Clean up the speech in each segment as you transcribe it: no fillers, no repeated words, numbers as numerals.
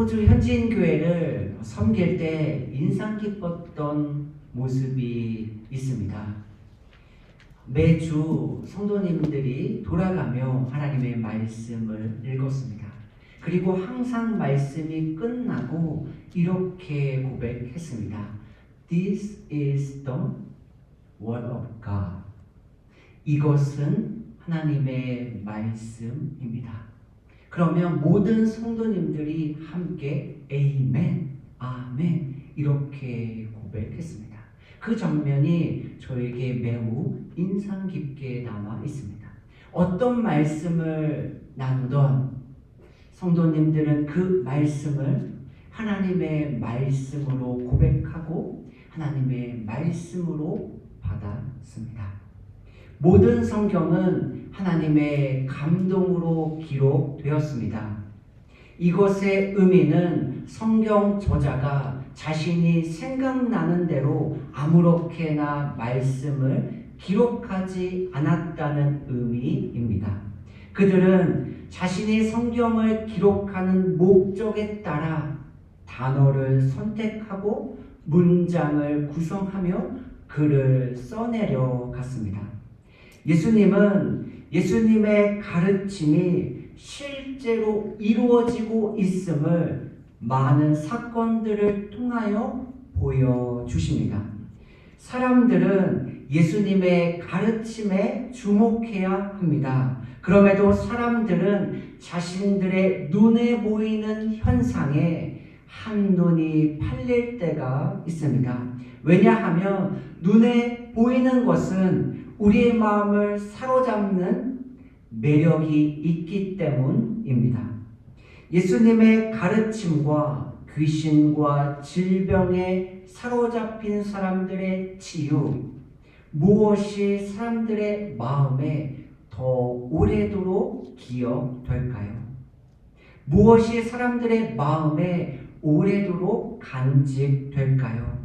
호주 현지인교회를 섬길 때 인상 깊었던 모습이 있습니다. 매주 성도님들이 돌아가며 하나님의 말씀을 읽었습니다. 그리고 항상 말씀이 끝나고 이렇게 고백했습니다. This is the word of God. 이것은 하나님의 말씀입니다. 그러면 모든 성도님들이 함께 에이멘, 아멘 이렇게 고백했습니다. 그 장면이 저에게 매우 인상 깊게 남아 있습니다. 어떤 말씀을 나누던 성도님들은 그 말씀을 하나님의 말씀으로 고백하고 하나님의 말씀으로 받았습니다. 모든 성경은 하나님의 감동으로 기록되었습니다. 이것의 의미는 성경 저자가 자신이 생각나는 대로 아무렇게나 말씀을 기록하지 않았다는 의미입니다. 그들은 자신이 성경을 기록하는 목적에 따라 단어를 선택하고 문장을 구성하며 글을 써내려 갔습니다. 예수님은 예수님의 가르침이 실제로 이루어지고 있음을 많은 사건들을 통하여 보여주십니다. 사람들은 예수님의 가르침에 주목해야 합니다. 그럼에도 사람들은 자신들의 눈에 보이는 현상에 한눈이 팔릴 때가 있습니다. 왜냐하면 눈에 보이는 것은 우리의 마음을 사로잡는 매력이 있기 때문입니다. 예수님의 가르침과 귀신과 질병에 사로잡힌 사람들의 치유, 무엇이 사람들의 마음에 더 오래도록 기억될까요? 무엇이 사람들의 마음에 오래도록 간직될까요?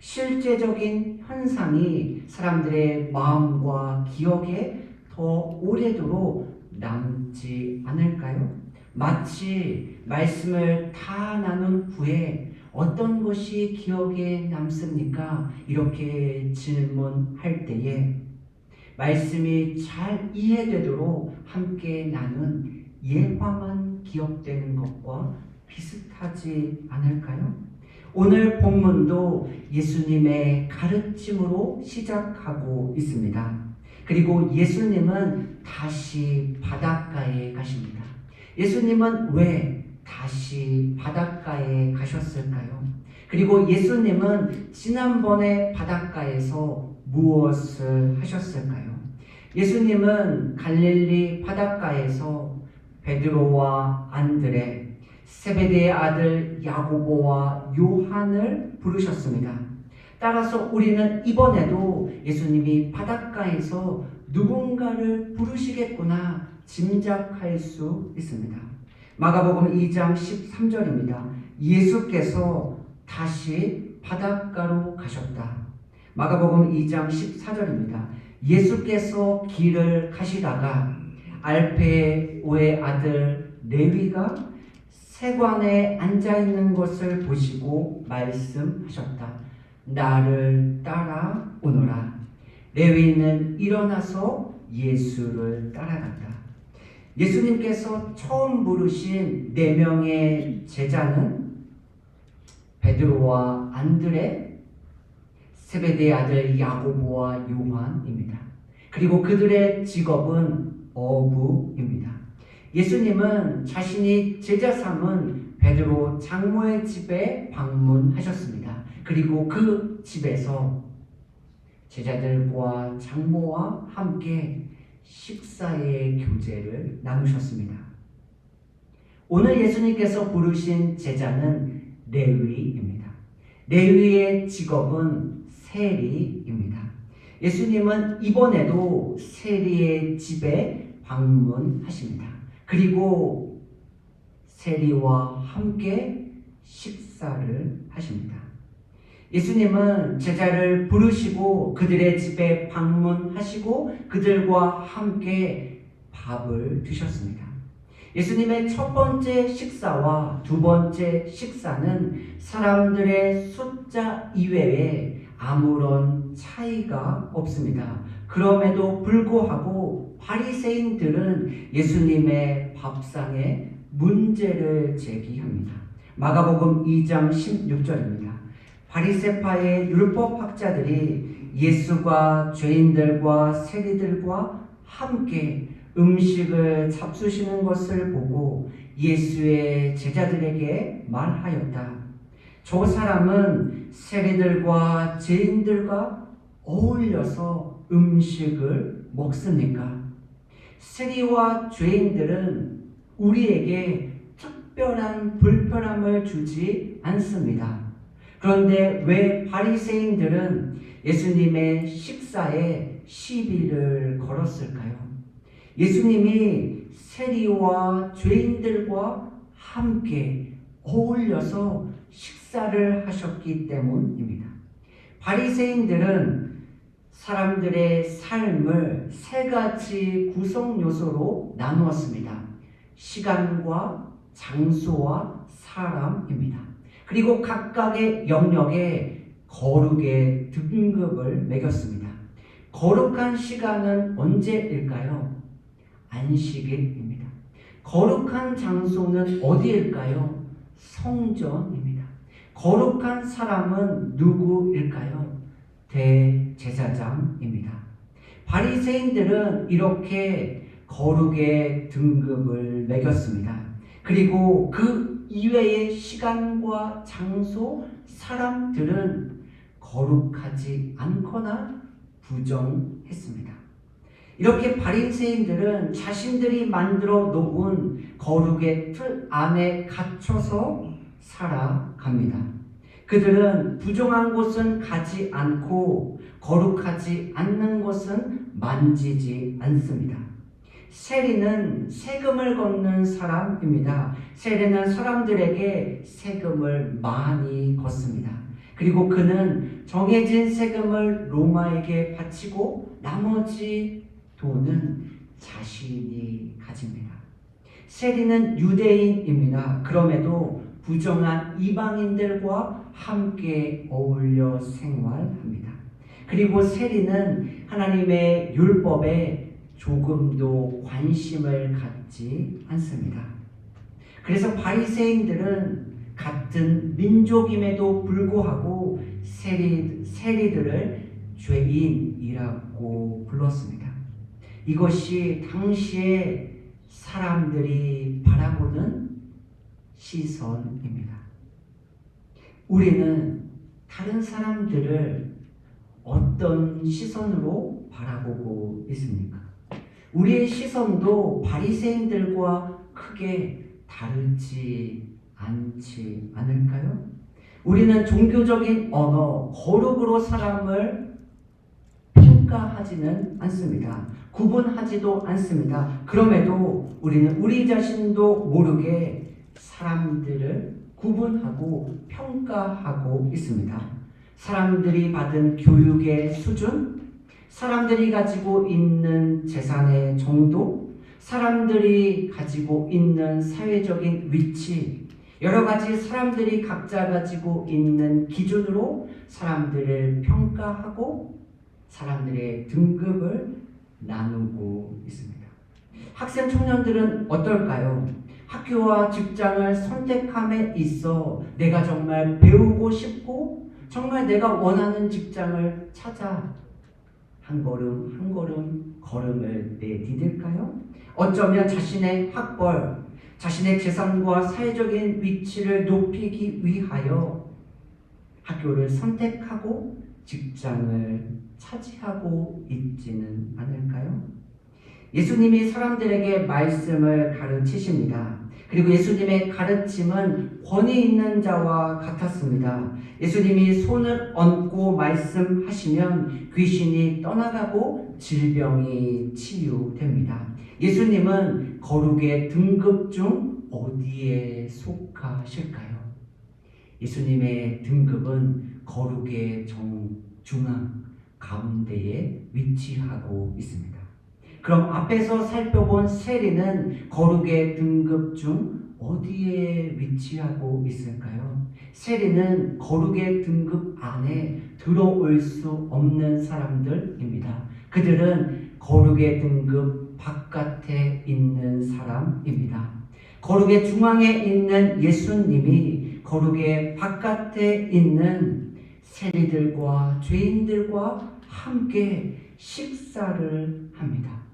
실제적인 현상이 사람들의 마음과 기억에 더 오래도록 남지 않을까요? 마치 말씀을 다 나눈 후에 어떤 것이 기억에 남습니까? 이렇게 질문할 때에 말씀이 잘 이해되도록 함께 나눈 예화만 기억되는 것과 비슷하지 않을까요? 오늘 본문도 예수님의 가르침으로 시작하고 있습니다. 그리고 예수님은 다시 바닷가에 가십니다. 예수님은 왜 다시 바닷가에 가셨을까요? 그리고 예수님은 지난번에 바닷가에서 무엇을 하셨을까요? 예수님은 갈릴리 바닷가에서 베드로와 안드레, 세베대의 아들 야고보와 요한을 부르셨습니다. 따라서 우리는 이번에도 예수님이 바닷가에서 누군가를 부르시겠구나 짐작할 수 있습니다. 마가복음 2장 13절입니다. 예수께서 다시 바닷가로 가셨다. 마가복음 2장 14절입니다. 예수께서 길을 가시다가 알페오의 아들 레위가 세관에 앉아있는 것을 보시고 말씀하셨다. 나를 따라오너라. 레위는 일어나서 예수를 따라간다. 예수님께서 처음 부르신 4명의 제자는 베드로와 안드레, 세베대의 아들 야고보와 요한입니다. 그리고 그들의 직업은 어부입니다. 예수님은 자신이 제자 삼은 베드로 장모의 집에 방문하셨습니다. 그리고 그 집에서 제자들과 장모와 함께 식사의 교제를 나누셨습니다. 오늘 예수님께서 부르신 제자는 레위입니다. 레위의 직업은 세리입니다. 예수님은 이번에도 세리의 집에 방문하십니다. 그리고 세리와 함께 식사를 하십니다. 예수님은 제자를 부르시고 그들의 집에 방문하시고 그들과 함께 밥을 드셨습니다. 예수님의 첫 번째 식사와 두 번째 식사는 사람들의 숫자 이외에 아무런 차이가 없습니다. 그럼에도 불구하고 바리새인들은 예수님의 밥상에 문제를 제기합니다. 마가복음 2장 16절입니다. 바리새파의 율법학자들이 예수가 죄인들과 세리들과 함께 음식을 잡수시는 것을 보고 예수의 제자들에게 말하였다. 저 사람은 세리들과 죄인들과 어울려서 음식을 먹습니까? 세리와 죄인들은 우리에게 특별한 불편함을 주지 않습니다. 그런데 왜 바리새인들은 예수님의 식사에 시비를 걸었을까요? 예수님이 세리와 죄인들과 함께 어울려서 식사를 하셨기 때문입니다. 바리새인들은 사람들의 삶을 세 가지 구성 요소로 나누었습니다. 시간과 장소와 사람입니다. 그리고 각각의 영역에 거룩의 등급을 매겼습니다. 거룩한 시간은 언제일까요? 안식일입니다. 거룩한 장소는 어디일까요? 성전입니다. 거룩한 사람은 누구일까요? 대제사장입니다. 바리새인들은 이렇게 거룩의 등급을 매겼습니다. 그리고 그 이외의 시간과 장소, 사람들은 거룩하지 않거나 부정했습니다. 이렇게 바리새인들은 자신들이 만들어 놓은 거룩의 틀 안에 갇혀서 살아갑니다. 그들은 부정한 곳은 가지 않고 거룩하지 않는 것은 만지지 않습니다. 세리는 세금을 걷는 사람입니다. 세리는 사람들에게 세금을 많이 걷습니다. 그리고 그는 정해진 세금을 로마에게 바치고 나머지 돈은 자신이 가집니다. 세리는 유대인입니다. 그럼에도 부정한 이방인들과 함께 어울려 생활합니다. 그리고 세리는 하나님의 율법에 조금도 관심을 갖지 않습니다. 그래서 바리새인들은 같은 민족임에도 불구하고 세리들을 죄인이라고 불렀습니다. 이것이 당시에 사람들이 바라보는 시선입니다. 우리는 다른 사람들을 어떤 시선으로 바라보고 있습니까? 우리의 시선도 바리새인들과 크게 다르지 않지 않을까요? 우리는 종교적인 언어, 거룩으로 사람을 평가하지는 않습니다. 구분하지도 않습니다. 그럼에도 우리는 우리 자신도 모르게 사람들을 구분하고 평가하고 있습니다. 사람들이 받은 교육의 수준, 사람들이 가지고 있는 재산의 정도, 사람들이 가지고 있는 사회적인 위치, 여러 가지 사람들이 각자 가지고 있는 기준으로 사람들을 평가하고 사람들의 등급을 나누고 있습니다. 학생 청년들은 어떨까요? 학교와 직장을 선택함에 있어 내가 정말 배우고 싶고 정말 내가 원하는 직장을 찾아 한 걸음 한 걸음 걸음을 내디딜까요? 어쩌면 자신의 학벌, 자신의 재산과 사회적인 위치를 높이기 위하여 학교를 선택하고 직장을 차지하고 있지는 않을까요? 예수님이 사람들에게 말씀을 가르치십니다. 그리고 예수님의 가르침은 권위 있는 자와 같았습니다. 예수님이 손을 얹고 말씀하시면 귀신이 떠나가고 질병이 치유됩니다. 예수님은 거룩의 등급 중 어디에 속하실까요? 예수님의 등급은 거룩의 중앙 가운데에 위치하고 있습니다. 그럼 앞에서 살펴본 세리는 거룩의 등급 중 어디에 위치하고 있을까요? 세리는 거룩의 등급 안에 들어올 수 없는 사람들입니다. 그들은 거룩의 등급 바깥에 있는 사람입니다. 거룩의 중앙에 있는 예수님이 거룩의 바깥에 있는 세리들과 죄인들과 함께 식사를 합니다.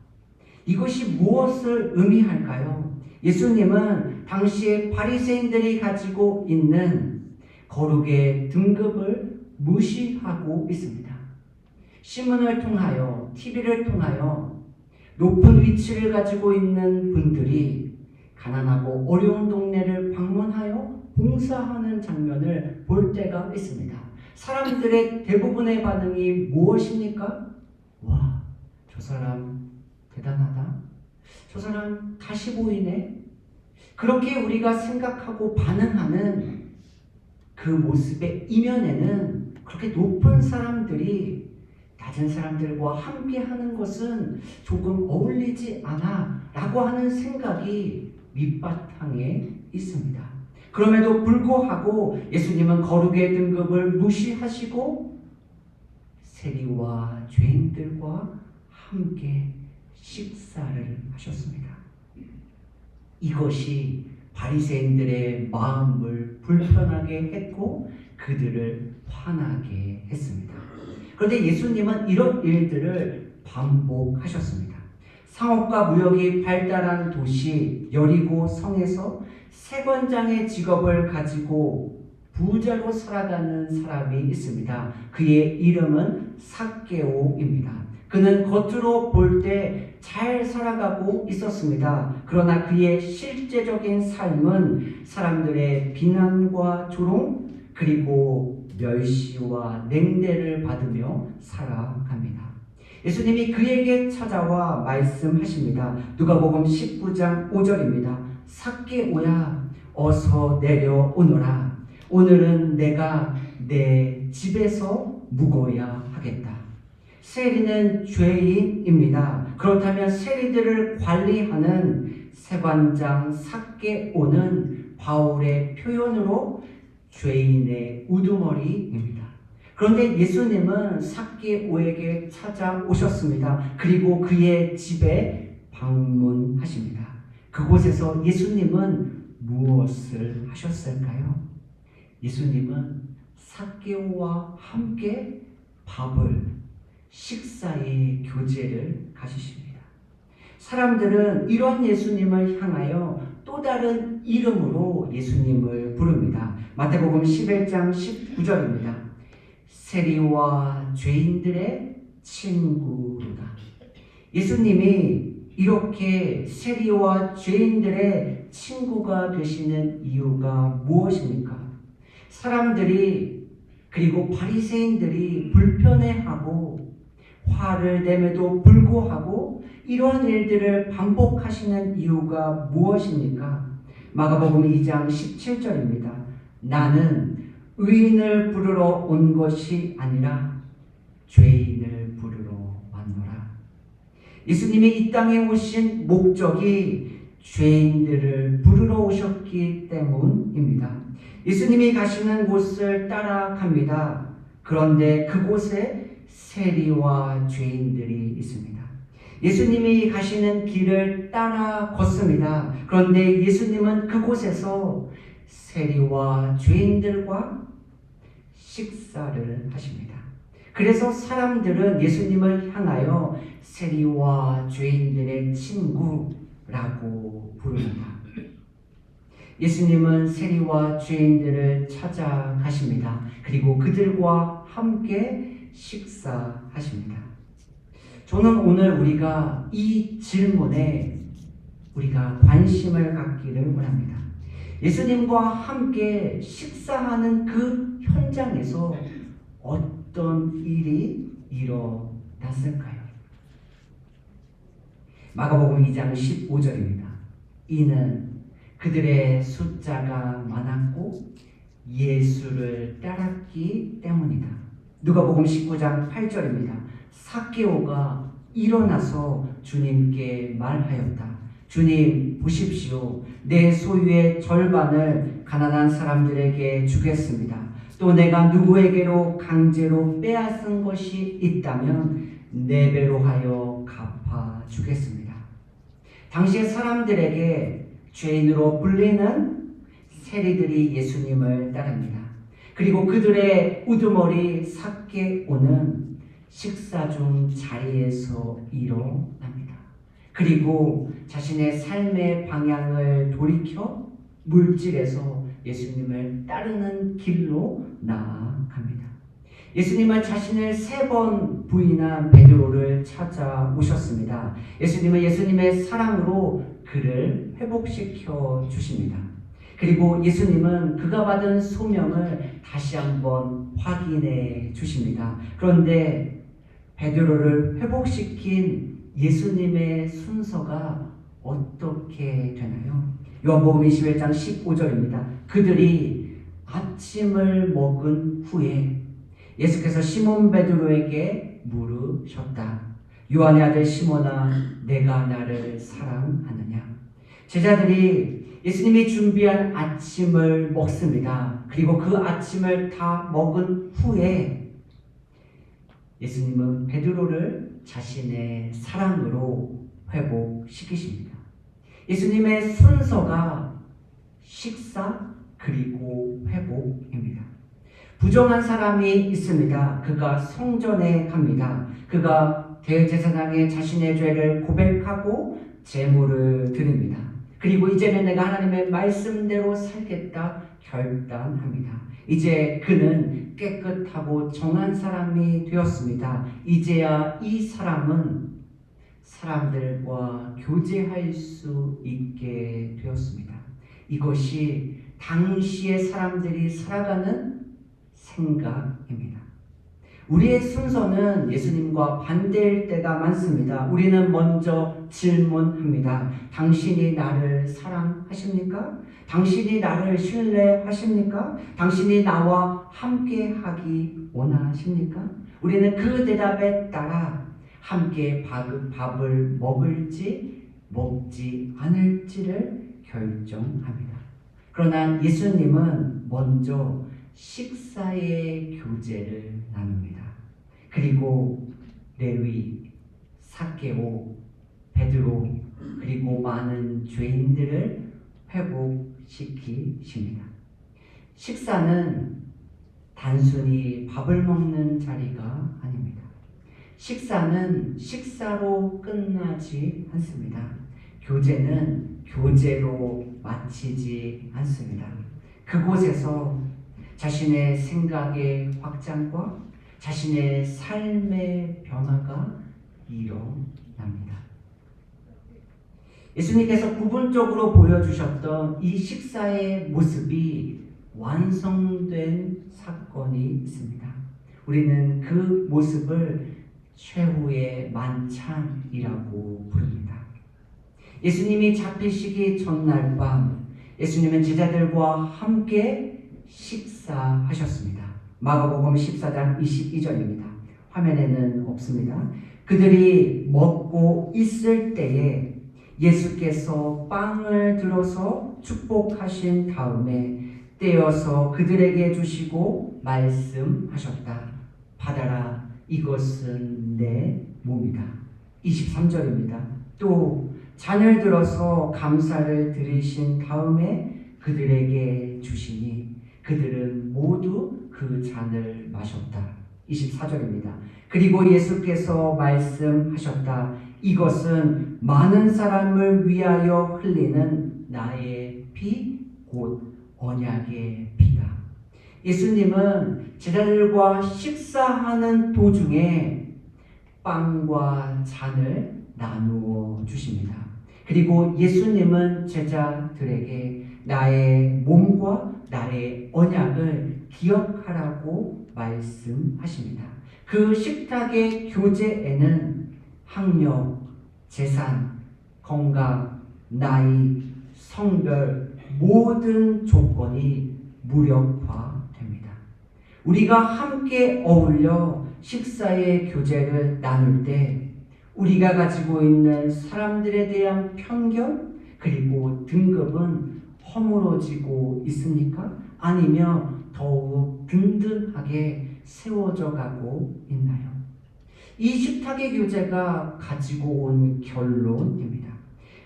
이것이 무엇을 의미할까요? 예수님은 당시에 바리새인들이 가지고 있는 거룩의 등급을 무시하고 있습니다. 신문을 통하여, TV를 통하여 높은 위치를 가지고 있는 분들이 가난하고 어려운 동네를 방문하여 봉사하는 장면을 볼 때가 있습니다. 사람들의 대부분의 반응이 무엇입니까? 와, 저 사람 대단하다. 저 사람 다시 보이네. 그렇게 우리가 생각하고 반응하는 그 모습의 이면에는 그렇게 높은 사람들이 낮은 사람들과 함께 하는 것은 조금 어울리지 않아 라고 하는 생각이 밑바탕에 있습니다. 그럼에도 불구하고 예수님은 거룩의 등급을 무시하시고 세리와 죄인들과 함께 식사를 하셨습니다. 이것이 바리새인들의 마음을 불편하게 했고 그들을 화나게 했습니다. 그런데 예수님은 이런 일들을 반복하셨습니다. 상업과 무역이 발달한 도시 여리고 성에서 세관장의 직업을 가지고 부자로 살아가는 사람이 있습니다. 그의 이름은 삭개오입니다. 그는 겉으로 볼 때 잘 살아가고 있었습니다. 그러나 그의 실제적인 삶은 사람들의 비난과 조롱 그리고 멸시와 냉대를 받으며 살아갑니다. 예수님이 그에게 찾아와 말씀하십니다. 누가복음 19장 5절입니다. 삭개오야 어서 내려오너라. 오늘은 내가 내 집에서 묵어야 하겠다. 세리는 죄인입니다. 그렇다면 세리들을 관리하는 세관장 삭개오는 바울의 표현으로 죄인의 우두머리입니다. 그런데 예수님은 삭개오에게 찾아오셨습니다. 그리고 그의 집에 방문하십니다. 그곳에서 예수님은 무엇을 하셨을까요? 예수님은 삭개오와 함께 밥을 식사의 교제를 가지십니다. 사람들은 이런 예수님을 향하여 또 다른 이름으로 예수님을 부릅니다. 마태복음 11장 19절입니다. 세리와 죄인들의 친구로다. 예수님이 이렇게 세리와 죄인들의 친구가 되시는 이유가 무엇입니까? 사람들이 그리고 바리새인들이 불편해하고 화를 내매도 불구하고 이러한 일들을 반복하시는 이유가 무엇입니까? 마가복음 2장 17절입니다. 나는 의인을 부르러 온 것이 아니라 죄인을 부르러 왔노라. 예수님이 이 땅에 오신 목적이 죄인들을 부르러 오셨기 때문입니다. 예수님이 가시는 곳을 따라갑니다. 그런데 그곳에 세리와 죄인들이 있습니다. 예수님이 가시는 길을 따라 걷습니다. 그런데 예수님은 그곳에서 세리와 죄인들과 식사를 하십니다. 그래서 사람들은 예수님을 향하여 세리와 죄인들의 친구라고 부릅니다. 예수님은 세리와 죄인들을 찾아가십니다. 그리고 그들과 함께 식사하십니다. 저는 오늘 우리가 이 질문에 우리가 관심을 갖기를 원합니다. 예수님과 함께 식사하는 그 현장에서 어떤 일이 일어났을까요? 마가복음 2장 15절입니다. 이는 그들의 숫자가 많았고 예수를 따랐기 때문이다. 누가복음 19장 8절입니다. 삭개오가 일어나서 주님께 말하였다. 주님 보십시오. 내 소유의 절반을 가난한 사람들에게 주겠습니다. 또 내가 누구에게로 강제로 빼앗은 것이 있다면 4배로 하여 갚아 주겠습니다. 당시의 사람들에게 죄인으로 불리는 세리들이 예수님을 따릅니다. 그리고 그들의 우두머리 삭개오는 식사 중 자리에서 일어납니다. 그리고 자신의 삶의 방향을 돌이켜 물질에서 예수님을 따르는 길로 나아갑니다. 예수님은 자신을 3번 부인한 베드로를 찾아오셨습니다. 예수님은 예수님의 사랑으로 그를 회복시켜 주십니다. 그리고 예수님은 그가 받은 소명을 다시 한번 확인해 주십니다. 그런데 베드로를 회복시킨 예수님의 순서가 어떻게 되나요? 요한복음 21장 15절입니다. 그들이 아침을 먹은 후에 예수께서 시몬 베드로에게 물으셨다. 요한의 아들 시몬아, 내가 나를 사랑하느냐? 제자들이 예수님이 준비한 아침을 먹습니다. 그리고 그 아침을 다 먹은 후에 예수님은 베드로를 자신의 사랑으로 회복시키십니다. 예수님의 순서가 식사 그리고 회복입니다. 부정한 사람이 있습니다. 그가 성전에 갑니다. 그가 대제사장에 자신의 죄를 고백하고 제물을 드립니다. 그리고 이제는 내가 하나님의 말씀대로 살겠다 결단합니다. 이제 그는 깨끗하고 정한 사람이 되었습니다. 이제야 이 사람은 사람들과 교제할 수 있게 되었습니다. 이것이 당시의 사람들이 살아가는 생각입니다. 우리의 순서는 예수님과 반대일 때가 많습니다. 우리는 먼저 질문합니다. 당신이 나를 사랑하십니까? 당신이 나를 신뢰하십니까? 당신이 나와 함께하기 원하십니까? 우리는 그 대답에 따라 함께 밥을 먹을지 먹지 않을지를 결정합니다. 그러나 예수님은 먼저 식사의 교제를 나눕니다. 그리고 레위, 삭개오, 베드로 그리고 많은 죄인들을 회복시키십니다. 식사는 단순히 밥을 먹는 자리가 아닙니다. 식사는 식사로 끝나지 않습니다. 교제는 교제로 마치지 않습니다. 그곳에서 자신의 생각의 확장과 자신의 삶의 변화가 일어납니다. 예수님께서 부분적으로 보여주셨던 이 식사의 모습이 완성된 사건이 있습니다. 우리는 그 모습을 최후의 만찬이라고 부릅니다. 예수님이 잡히시기 전날 밤 예수님은 제자들과 함께 식사하셨습니다. 마가복음 14장 22절입니다. 화면에는 없습니다. 그들이 먹고 있을 때에 예수께서 빵을 들어서 축복하신 다음에 떼어서 그들에게 주시고 말씀하셨다. 받아라, 이것은 내 몸이다. 23절입니다. 또 잔을 들어서 감사를 드리신 다음에 그들에게 주시니 그들은 모두 그 잔을 마셨다. 24절입니다. 그리고 예수께서 말씀하셨다. 이것은 많은 사람을 위하여 흘리는 나의 피, 곧 언약의 피다. 예수님은 제자들과 식사하는 도중에 빵과 잔을 나누어 주십니다. 그리고 예수님은 제자들에게 나의 몸과 나의 언약을 기억하라고 말씀하십니다. 그 식탁의 교제에는 학력, 재산, 건강, 나이, 성별 모든 조건이 무력화됩니다. 우리가 함께 어울려 식사의 교제를 나눌 때 우리가 가지고 있는 사람들에 대한 편견 그리고 등급은 허물어지고 있습니까? 아니면 더욱 든든하게 세워져 가고 있나요? 이 식탁의 교제가 가지고 온 결론입니다.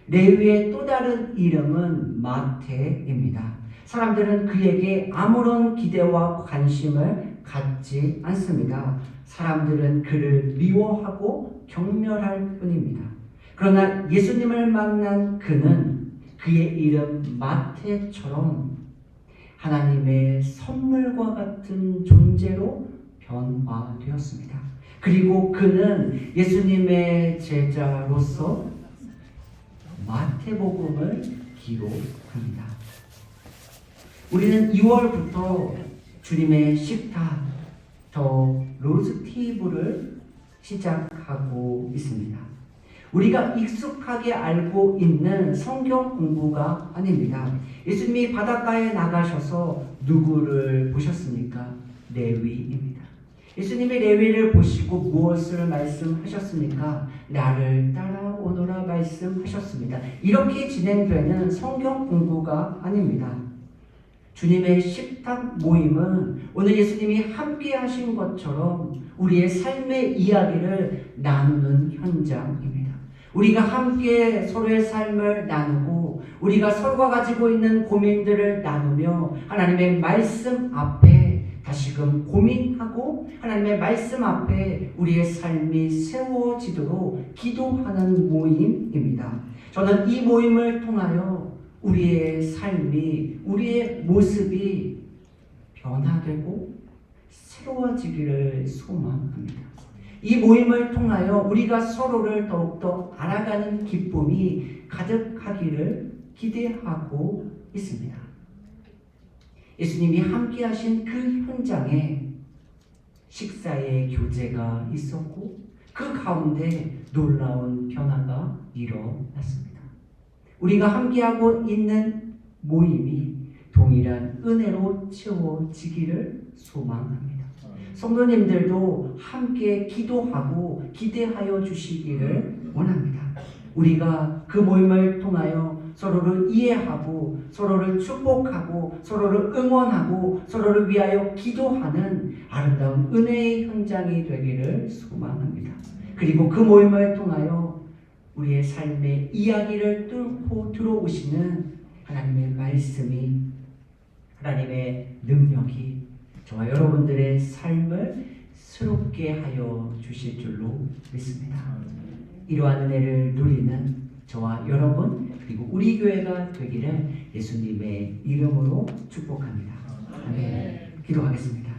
레위의 또 다른 이름은 마태입니다. 사람들은 그에게 아무런 기대와 관심을 갖지 않습니다. 사람들은 그를 미워하고 경멸할 뿐입니다. 그러나 예수님을 만난 그는 그의 이름 마태처럼 하나님의 선물과 같은 존재로 변화되었습니다. 그리고 그는 예수님의 제자로서 마태복음을 기록합니다. 우리는 2월부터 주님의 식탁 더 로스티브를 시작하고 있습니다. 우리가 익숙하게 알고 있는 성경 공부가 아닙니다. 예수님이 바닷가에 나가셔서 누구를 보셨습니까? 레위입니다. 예수님이 레위를 보시고 무엇을 말씀하셨습니까? 나를 따라오너라 말씀하셨습니다. 이렇게 진행되는 성경 공부가 아닙니다. 주님의 식탁 모임은 오늘 예수님이 함께 하신 것처럼 우리의 삶의 이야기를 나누는 현장입니다. 우리가 함께 서로의 삶을 나누고 우리가 서로가 가지고 있는 고민들을 나누며 하나님의 말씀 앞에 다시금 고민하고 하나님의 말씀 앞에 우리의 삶이 세워지도록 기도하는 모임입니다. 저는 이 모임을 통하여 우리의 삶이, 우리의 모습이 변화되고 새로워지기를 소망합니다. 이 모임을 통하여 우리가 서로를 더욱더 알아가는 기쁨이 가득하기를 기대하고 있습니다. 예수님이 함께 하신 그 현장에 식사의 교제가 있었고 그 가운데 놀라운 변화가 일어났습니다. 우리가 함께하고 있는 모임이 동일한 은혜로 채워지기를 소망합니다. 성도님들도 함께 기도하고 기대하여 주시기를 원합니다. 우리가 그 모임을 통하여 서로를 이해하고 서로를 축복하고 서로를 응원하고 서로를 위하여 기도하는 아름다운 은혜의 현장이 되기를 소망합니다. 그리고 그 모임을 통하여 우리의 삶의 이야기를 뚫고 들어오시는 하나님의 말씀이, 하나님의 능력이 저와 여러분들의 삶을 새롭게 하여 주실 줄로 믿습니다. 이러한 은혜를 누리는 저와 여러분 그리고 우리 교회가 되기를 예수님의 이름으로 축복합니다. 아멘. 기도하겠습니다.